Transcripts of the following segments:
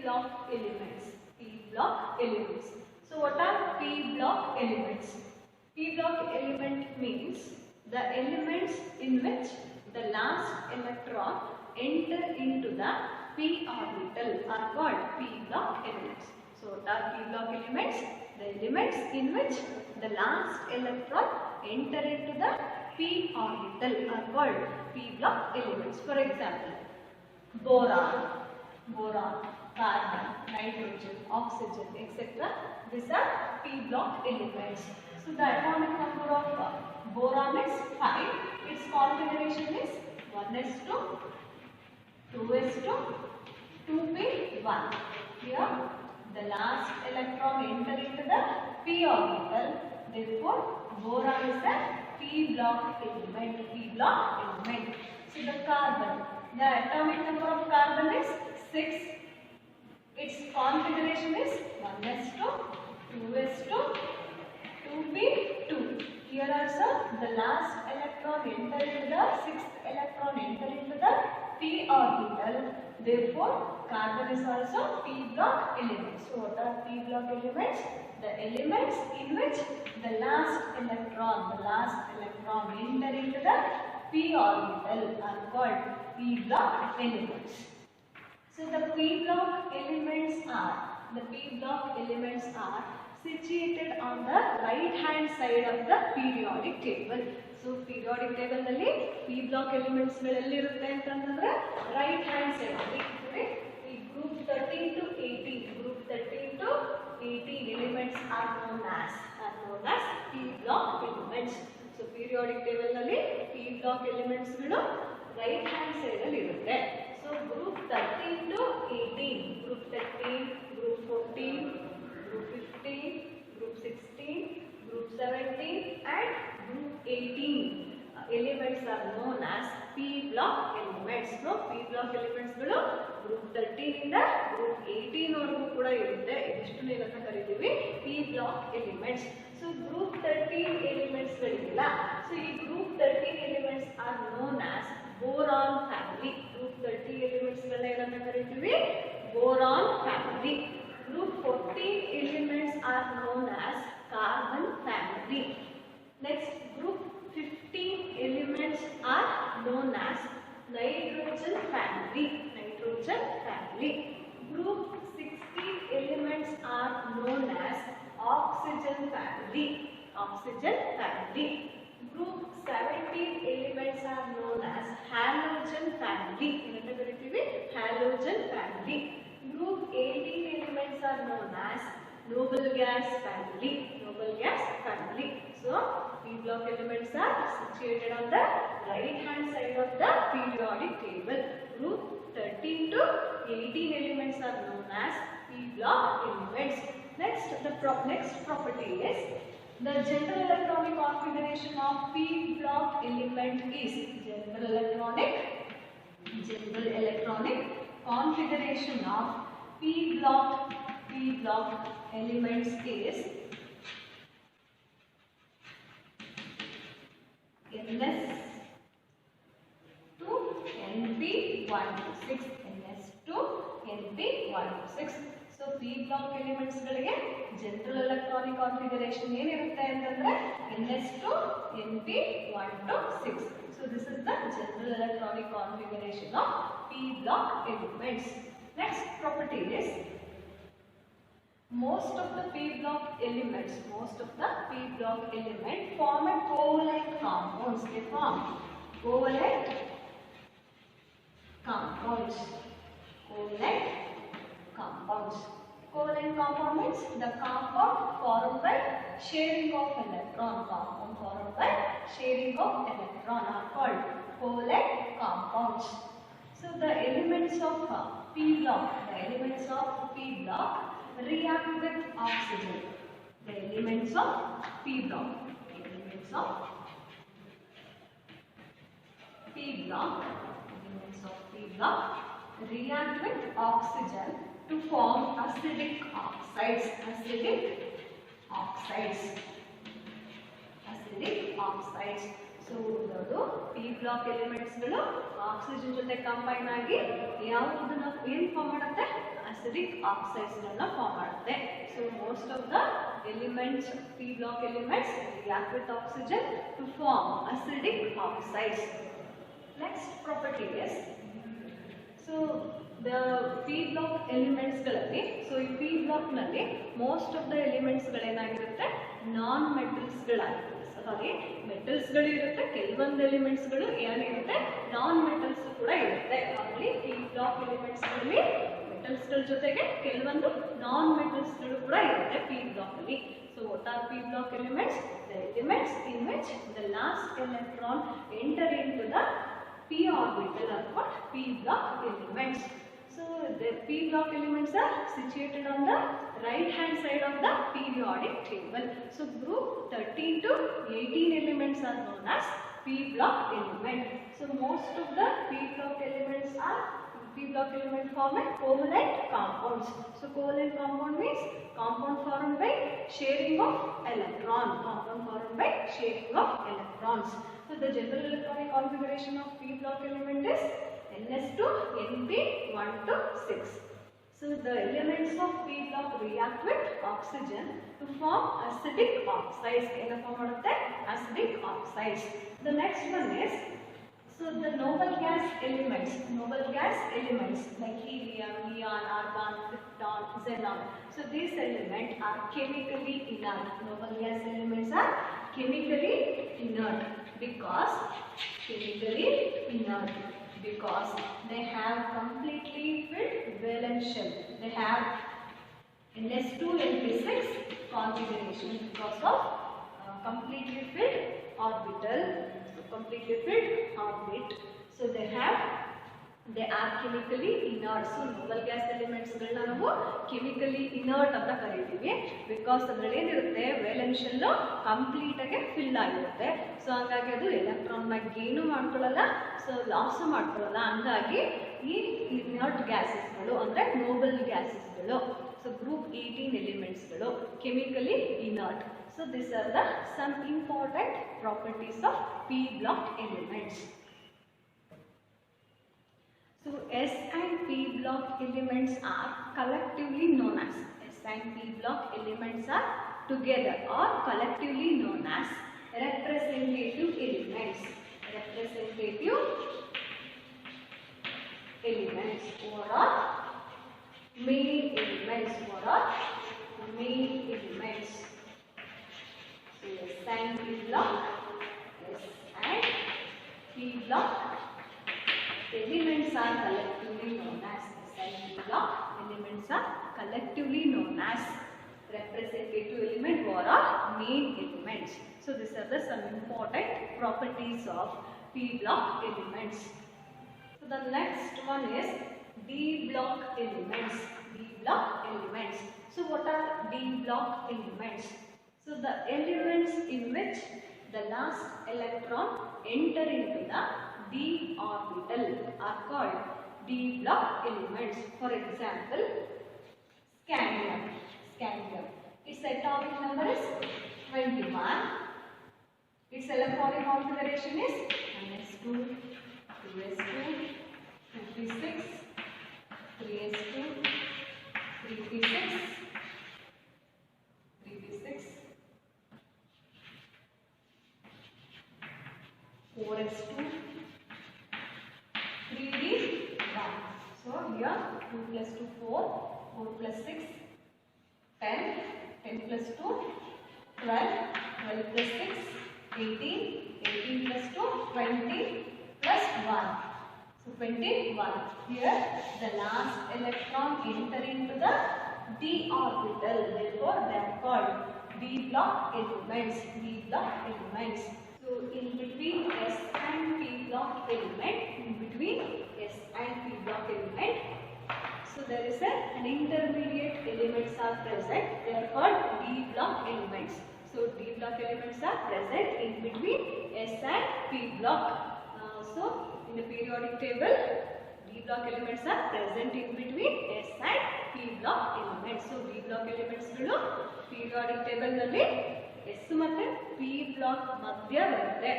block elements. P block elements. So what are P block elements? P block element means the elements in which the last electron enter into the p orbital are called P block elements. So what are P block elements? The elements in which the last electron enter into the p orbital are called P block elements. For example, boron, carbon, nitrogen, oxygen, etc. These are P block elements. So the atomic number of boron is 5. Its configuration is 1s2, 2s2, 2p1. Here the last electron enter into the p orbital. Therefore, boron is a P block element. P block element. So the carbon, the atomic number of carbon is 6. Its configuration is 1s2, 2s2, 2p2. Here also the last electron enter into the 6th electron enter into the p orbital. Therefore, carbon is also P block element. So what are P block elements? The elements in which the last electron enter into the p orbital are called P block elements. So the P block elements are situated on the right hand side of the periodic table. So periodic table nalli P block elements elli irutte antandre right hand side alli group 13 to 18 elements are known as P block elements. So periodic table nalli P block elements galu right hand side alli irutte. So group 13 to 18, group 13, group 14, group 15, group 16, group 17 and group 18 elements are known as P block elements. So P block elements galu group 13 inda group 18 ವರೆಗೂ ಕೂಡ ಇರುತ್ತೆ. ಇದಿಷ್ಟು ಏನಂತ ಕರೀತೀವಿ P block elements. So group 13 elements ಗಳಿಲ್ಲ. So ಈ group 13 elements are known as boron family. Group 30 elements ಗಳನ್ನ ಏನಂತ ಕರೀತೀವಿ boron family. Group 14 elements are known as carbon family. Next, group 15 elements are known as nitrogen family. Group 16 elements are known as oxygen family. Group 17 elements are known as halogen family. Halogen family. Group 18 elements are known as noble gas family. So P block elements are situated on the right hand side of the periodic table. Group 13 to 18 elements are known as P block elements. Next, the next property is the general electronic configuration of P block element is general electronic configuration of P block elements is Ns to Np126. Ns to Np126. So P block elements ಗಳಿಗೆ general electronic configuration ಏನಿರುತ್ತೆ ಅಂತಂದ್ರೆ Ns to Np126. So this is the general electronic configuration of P block elements. Next property is most of the P block elements form a covalent compounds. They form covalent compounds. Covalent compound means the compound formed by sharing of electron. Are called covalent compounds. So the elements of P block react with oxygen. The elements of P block react with oxygen to form acidic oxides. So the P block elements ಗಳು oxygen ಜೊತೆ combine ಆಗಿ ಯಾವುದನ್ನ ಏನು form ಮಾಡುತ್ತೆ acidic oxides ಗಳನ್ನ form ಮಾಡುತ್ತೆ. So most of the elements p block elements react with oxygen to form acidic oxides. Next property is so the p block elements ಗಳಲ್ಲಿ so ಈ ಪಿ ಬ್ಲಾಕ್ ನಲ್ಲಿ most of the elements ಗಳೇನಾಗಿರುತ್ತೆ non metals ಗಳಾಗಿರುತ್ತೆ. Sorry metals ಗಳು ಇರುತ್ತೆ, ಕೆಲವೊಂದು elements ಗಳು ಏನಿರುತ್ತೆ ನಾನ್ ಮೆಟಲ್ಸ್ ಕೂಡ ಇರುತ್ತೆ. ಅಲ್ಲಿ ಪಿ ಬ್ಲಾಕ್ ಎಲಿಮೆಂಟ್ಸ್ ಗಳಲ್ಲಿ ಮೆಟಲ್ಸ್ ಗಳ ಜೊತೆಗೆ ಕೆಲವೊಂದು ನಾನ್ ಮೆಟಲ್ಸ್ ಗಳು ಕೂಡ ಇರುತ್ತೆ ಪಿ ಬ್ಲಾಕ್ ಅಲ್ಲಿ. So what are P block elements? The elements in which the last electron enter into the p orbital are called p block elements. So the p block elements are situated on the right hand side of the periodic table. So group 13 to 18 elements are known as p block element. So most of the p block elements are form a covalent compounds. So covalent compound means compound formed by sharing of electron. Compound formed by sharing of electrons. So the general electronic configuration of p block element is ns2 np 1 to 6. So the elements of p block react with oxygen to form acidic oxides. In the form of the acidic oxides. The next one is so the noble gas elements like helium, neon, argon, krypton, xenon. So these elements are chemically inert. Noble gas elements are chemically inert because they have completely filled valence shell. They have ns2 np6 configuration because of completely filled orbital. Completely filled orbit. So they are chemically inert. So noble gas elements ಗಳನ್ನ ನಾವು chemically inert ಅಂತ ಕರೀತೀವಿ because ಅದರಲ್ಲಿ ಏನಿರುತ್ತೆ valence shell complete ಆಗಿ fill ಆಗಿರುತ್ತೆ. So ಹಾಗಾಗಿ ಅದು ಎಲೆಕ್ಟ್ರಾನ್ ನ ಗೇನ್ ಮಾಡ್ಕೊಳ್ಳಲ್ಲ, ಸೊ ಲಾಸ್ ಮಾಡ್ಕೊಳ್ಳಲ್ಲ. ಹಂಗಾಗಿ ಈ inert gases ಗಳು ಅಂದ್ರೆ noble gases ಗಳು. ಸೊ ಗ್ರೂಪ್ 18 ಎಲಿಮೆಂಟ್ಸ್ ಗಳು chemically inert. So these are the some important properties of p block elements. So S and p block elements are collectively known as S and p block elements are together or collectively known as representative elements. Representative elements or main elements or main elements. S and p block elements are collectively known as representative element or main elements. So these are the some important properties of p block elements. So the next one is d block elements. So what are d block elements? So the elements in which the last electron enter into the d orbital are called d block elements. For example, scandium. Its atomic number is 21. Its electronic configuration is ns2, 2s2, 2p6, 3s2, 3p6, 4s2, 3d1. So here 2 plus 2 4, 4 plus 6 10, 10 plus 2 12, 12 plus 6 18, 18 plus 2 20 plus 1. So 21. Here the last electron enter into the d orbital. Therefore they are called d block elements. So in between S and p block element, so there is an intermediate elements are present. They are called d block elements. So d block elements are present in between S and p block. So in the periodic table, d block elements are present in between S and p block elements. So d block elements ಗಳು periodic table ನಲ್ಲಿ S ಮತ್ತೆ p block ಮಧ್ಯ ಬರುತ್ತೆ.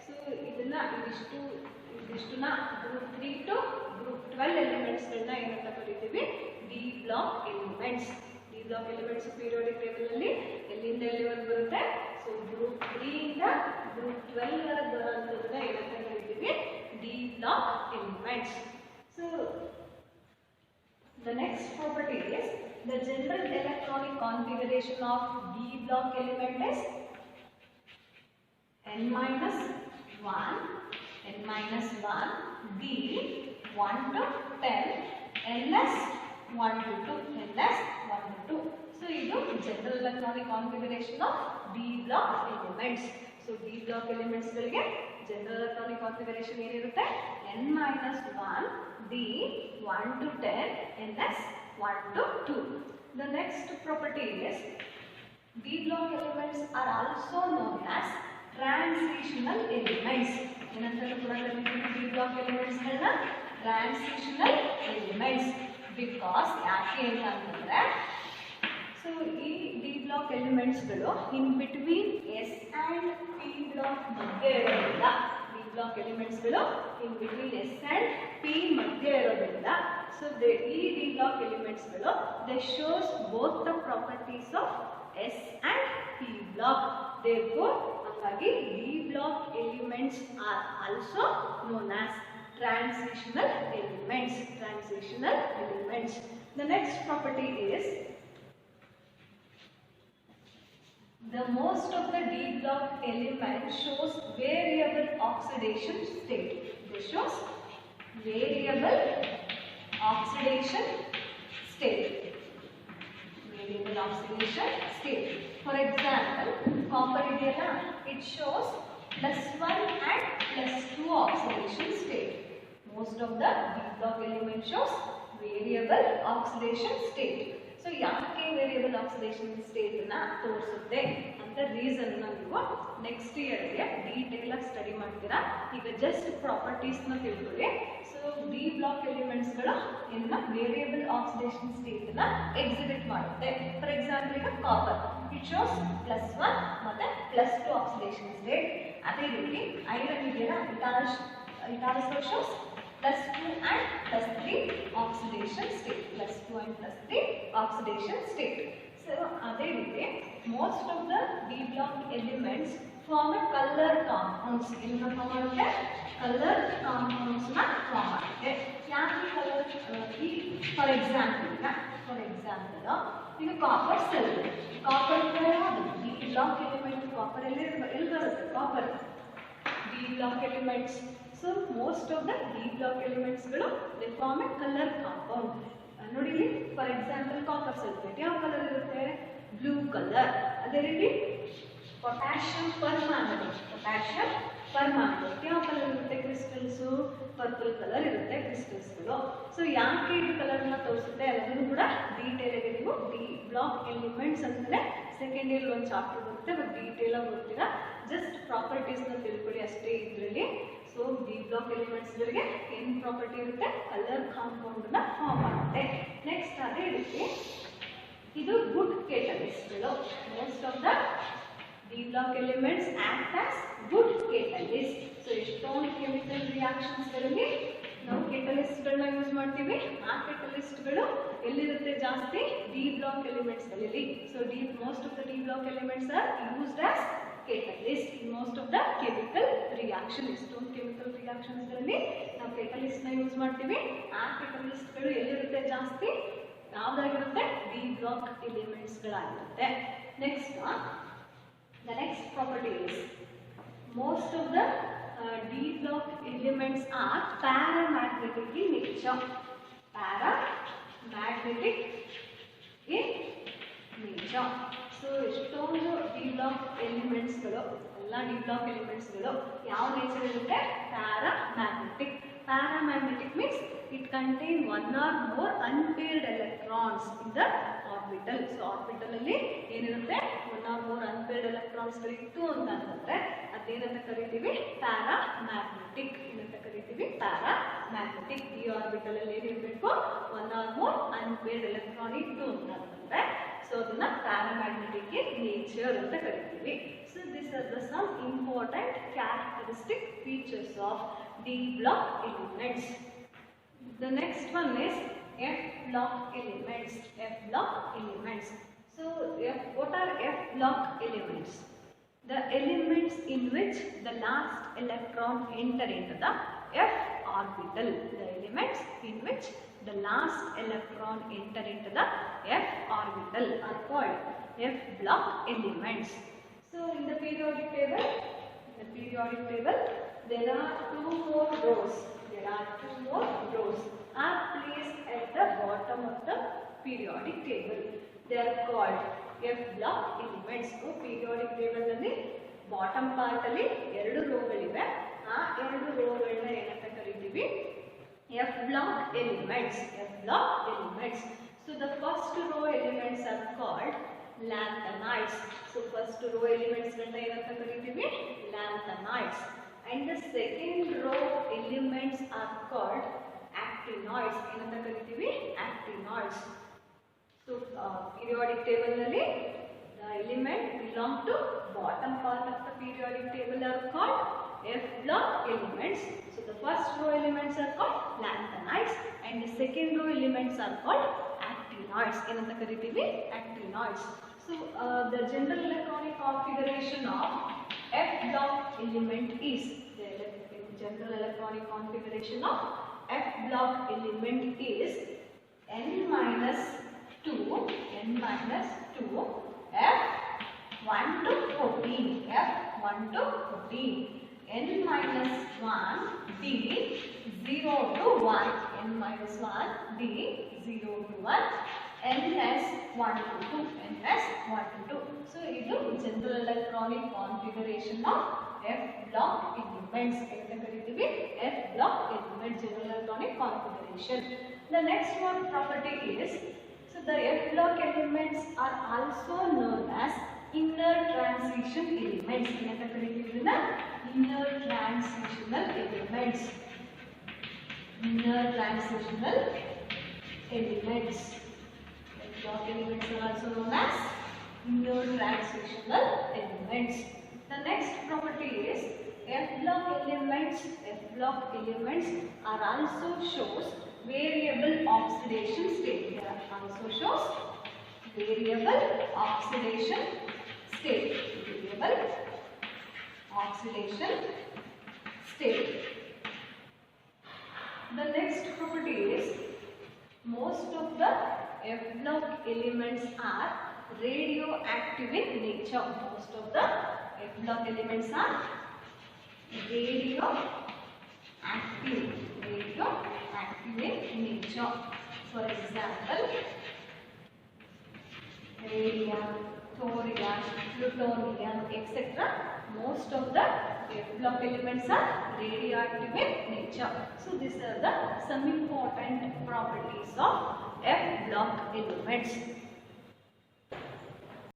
ಸೊ ಇದನ್ನ ಇದಿಷ್ಟನ್ನ group 3 to group 12 elements ಗಳನ್ನ ಏನಂತ ಕರೀತೀವಿ? d block elements. D block elements periodic table ಅಲ್ಲಿ ಎಲ್ಲಿಂದ ಎಲ್ಲಿವರೆಗೆ ಬರುತ್ತೆ? ಸೊ ಗ್ರೂಪ್ 3 ಇಂದ ಗ್ರೂಪ್ 12 ವರೆಗೆ ಬರುವಂತದನ್ನ ಏನಂತ ಕರಿತೀವಿ? D block elements. So the next property is the general electronic configuration of D block element is n minus 1 D 1 to 10 ns 1 to 2 ns 1 to 2. So ಇದು general electronic configuration of D block elements. So D block elements ಗಳಿಗೆ general electronic configuration ಏನಿರುತ್ತೆ? n minus 1 D 1 to 10 ns 1 to 2. The next property is D block elements are also known as transitional elements. ಏನಂತಲೂ ಕೂಡ ಕರೀತೀವಿ D block elements ಗಳನ್ನ transitional elements because ಯಾಕೆ ಅಂತಂದ್ರೆ so ಈ D block elements ಗಳು in between S and P block ಮಧ್ಯೆ ಇರೋದ್ರಿಂದ D block elements ಗಳು in between S and P ಮಧ್ಯೆ ಇರೋದ್ರಿಂದ ಸೊ ಈ D block elements ಗಳು they shows both the properties of S and P block. Therefore ಹಾಗಾಗಿ D block elements are also known as transitional elements. The next property is the most of the D block element shows variable oxidation state. This shows variable oxidation state. For example, copper idea, it shows +1 and +2 oxidation state. Most of the D block element shows variable oxidation state. So ಯಾಕೆ variable oxidation state ನ ತೋರಿಸುತ್ತೆ ಅಂತ reason ನೀವು next year ಗೆ detail ಆಗಿ study ಮಾಡ್ತೀರಾ. ಈಗ just properties ನ ತಿಳ್ಕೊಳ್ಳಿ. ಸೊ ಡಿ ಬ್ಲಾಕ್ ಎಲಿಮೆಂಟ್ಸ್ ಗಳು ಏನ ವೇರಿಯಬಲ್ ಆಕ್ಸಿಡೇಷನ್ ಸ್ಟೇಟ್ ನ ಎಕ್ಸಿಬಿಟ್ ಮಾಡುತ್ತೆ. ಫಾರ್ ಎಕ್ಸಾಂಪಲ್ ಈಗ ಕಾಪರ್ ಇಟ್ ಶೋಸ್ +1 ಮತ್ತೆ +2 ಆಕ್ಸಿಡೇಷನ್ ಸ್ಟೇಟ್. ಅದೇ ರೀತಿ ಐರನ್ ಇದೆಯಲ್ಲ it also shows +2 and +3 oxidation state. +2 and +3 oxidation state. So ಅದೇ ರೀತಿ most of the D block elements form a color compounds. ಏನನ್ನ ಫಾರ್ಮ್ ಮಾಡುತ್ತೆ? ಕಲರ್ ಕಾಂಪೌಂಡ್ಸ್ ನ ಫಾರ್ಮ್ ಮಾಡುತ್ತೆ. ಯಾಕೆ ಕಲರ್? ಫಾರ್ ಎಕ್ಸಾಂಪಲ್ ಈಗ ಕಾಪರ್ ಸೆಲ್, ಕಾಪರ್ ಯಾವುದು? D block element. ಕಾಪರ್ ಎಲ್ಲಿ ಬರುತ್ತೆ? Copper D block elements. So most of the D block elements ಗಳು they form a color compound. ನೋಡಿ ಇಲ್ಲಿ ಫಾರ್ ಎಕ್ಸಾಂಪಲ್ ಕಾಪರ್ ಸಲ್ಫೇಟ್ ಯಾವ ಕಲರ್ ಇರುತ್ತೆ? Blue colour. ಅದೇ ರೀತಿ ಪೊಟ್ಯಾಷಿಯಂ ಪರ್ಮ್ಯಾಂಗನೇಟ್ ಯಾವ ಕಲರ್ ಇರುತ್ತೆ? ಕ್ರಿಸ್ಟಲ್ಸ್ ಪರ್ಪಲ್ ಕಲರ್ ಇರುತ್ತೆ ಕ್ರಿಸ್ಟಲ್ಸ್ಗಳು. ಸೊ ಯಾಕೆ ಇದು ಕಲರ್ ನ ತೋರಿಸುತ್ತೆ ಅದನ್ನು ಕೂಡ ಡೀಟೇಲ್ ಆಗಿ ನೀವು ಡಿ ಬ್ಲಾಕ್ ಎಲಿಮೆಂಟ್ಸ್ ಅಂತಾನೆ ಸೆಕೆಂಡ್ ಇಯರ್ ಒಂದು ಚಾಪ್ಟರ್ ಬರುತ್ತೆ, ಬಟ್ ಡೀಟೇಲ್ ಆಗಿ ಓದ್ತೀರಾ. ಜಸ್ಟ್ ಪ್ರಾಪರ್ಟೀಸ್ ನ ತಿಳ್ಕೊಳ್ಳಿ ಅಷ್ಟೇ ಇದರಲ್ಲಿ. ಸೊ ಡಿ ಬ್ಲಾಕ್ ಎಲಿಮೆಂಟ್ಸ್ ಗಳಿಗೆ ಏನು ಪ್ರಾಪರ್ಟಿ ಇರುತ್ತೆ? ಕಲರ್ ಕಾಂಪೌಂಡ್ ನ ಫಾರ್ಮ್ ಮಾಡುತ್ತೆ. ನೆಕ್ಸ್ಟ್ ಅದೇ ರೀತಿ ಇದು ಗುಡ್ ಕೇಟಲಿಸ್ಟ್ಗಳು. Most of the D block elements act as good catalyst. So ಎಷ್ಟೊಂದು ಕೆಮಿಕಲ್ ರಿಯಾಕ್ಷನ್ಸ್ ಗಳಲ್ಲಿ ನಾವು ಕೆಟಲಿಸ್ಟ್ ಗಳನ್ನ ಯೂಸ್ ಮಾಡ್ತೀವಿ. ಆ ಕೆಟಲಿಸ್ಟ್ ಗಳು ಎಲ್ಲಿರುತ್ತೆ? ಜಾಸ್ತಿ ಡಿ ಬ್ಲಾಕ್ ಎಲಿಮೆಂಟ್ಸ್ ಗಳಲ್ಲಿ. So most of the D block elements are used as catalyst in most of the chemical reaction. ಎಷ್ಟೊಂದು ಕೆಮಿಕಲ್ ರಿಯಾಕ್ಷನ್ಸ್ ಗಳಲ್ಲಿ ನಾವು ಕೆಟಲಿಸ್ಟ್ ನ ಯೂಸ್ ಮಾಡ್ತೀವಿ. ಆ ಕೆಟಲಿಸ್ಟ್ ಗಳು ಎಲ್ಲಿರುತ್ತೆ? ಜಾಸ್ತಿ ಯಾವ್ದಾಗಿರುತ್ತೆ? ಡಿ ಬ್ಲಾಕ್ ಎಲಿಮೆಂಟ್ಸ್ ಗಳಾಗಿರುತ್ತೆ. Next the next property is most of the D block elements are paramagnetic in nature. So ಎಷ್ಟೊಂದು ಡಿ ಬ್ಲಾಕ್ ಎಲಿಮೆಂಟ್ಸ್ಗಳು ಎಲ್ಲ ಡಿ ಬ್ಲಾಕ್ ಎಲಿಮೆಂಟ್ಸ್ಗಳು ಯಾವ ನೇಚರ್ ಇರುತ್ತೆ? Paramagnetic. Paramagnetic means it contain 1 or more unpaired electrons in the orbital. So orbital ಅಲ್ಲಿ ಏನಿರುತ್ತೆ? 1 or more unpaired electrons ಗಳಿತ್ತು ಅಂತಂದ್ರೆ ಅದೇನಂತ ಕರಿತೀವಿ? Paramagnetic. ಏನಂತ ಕರಿತೀವಿ? ಪ್ಯಾರಾಮ್ಯಾಗ್ನೆಟಿಕ್. ಈ ಆರ್ಬಿಟಲ್ ಅಲ್ಲಿ ಏನಿರಬೇಕು? 1 or more unpaired electron ಇತ್ತು ಅಂತಂದ್ರೆ ಸೊ ಅದನ್ನ ಪ್ಯಾರಾಮ್ಯಾಗ್ನೆಟಿಕ್ ನೇಚರ್ ಅಂತ ಕರಿತೀವಿ. So this are the some important characteristic features of D block elements. The next one is F block elements. F block elements. So what are F block elements? The elements in which the last electron enter into the F orbital. The elements in which the last electron enter into the F orbital are called F block elements. So in the periodic table, there are two more rows. Are placed at the bottom of the periodic table. They are called F block elements. So periodic table ನಲ್ಲಿ bottom part ಅಲ್ಲಿ ಎರಡು rho ಗಳಿವೆ. ಆ ಎರಡು rho ಗಳನ್ನ ಏನಂತ ಕರೀತೀವಿ? F block elements. So the first row elements are called lanthanides. So first row elements ಗಳನ್ನ ಏನಂತ ಕರೀತೀವಿ? Lanthanides. And the second row elements are called actinoids. ಏನಂತ ಕರೀತೀವಿ? Actinoids. So periodic table ನಲ್ಲಿ the element belong to bottom part of the periodic table are called F block elements. So the first row elements are called lanthanides and the second row elements are called actinoids. ಏನಂತ ಕರೀತೀವಿ? Actinoids. So the general electronic configuration of F block element is general electronic configuration of F block element is n minus 2 F1 to 14 n minus 1 D 0 to 1 n minus 1 D 0 to 1 ns 1 to 2 So it is general electronic configuration of F block elements. F block element general electronic configuration. The next one property is, so the F block elements are also known as inner transition elements. Inner transitional elements. F block elements are also known as inner transitional elements. The next property is F block elements are also shows variable oxidation state. Variable oxidation state. The next property is most of the F block elements are radioactive in nature. Most of the F block elements are radioactive in nature. For example, radium, thorium, plutonium, etc. Most of the F block elements are radioactive in nature. So these are the some important properties of F block elements.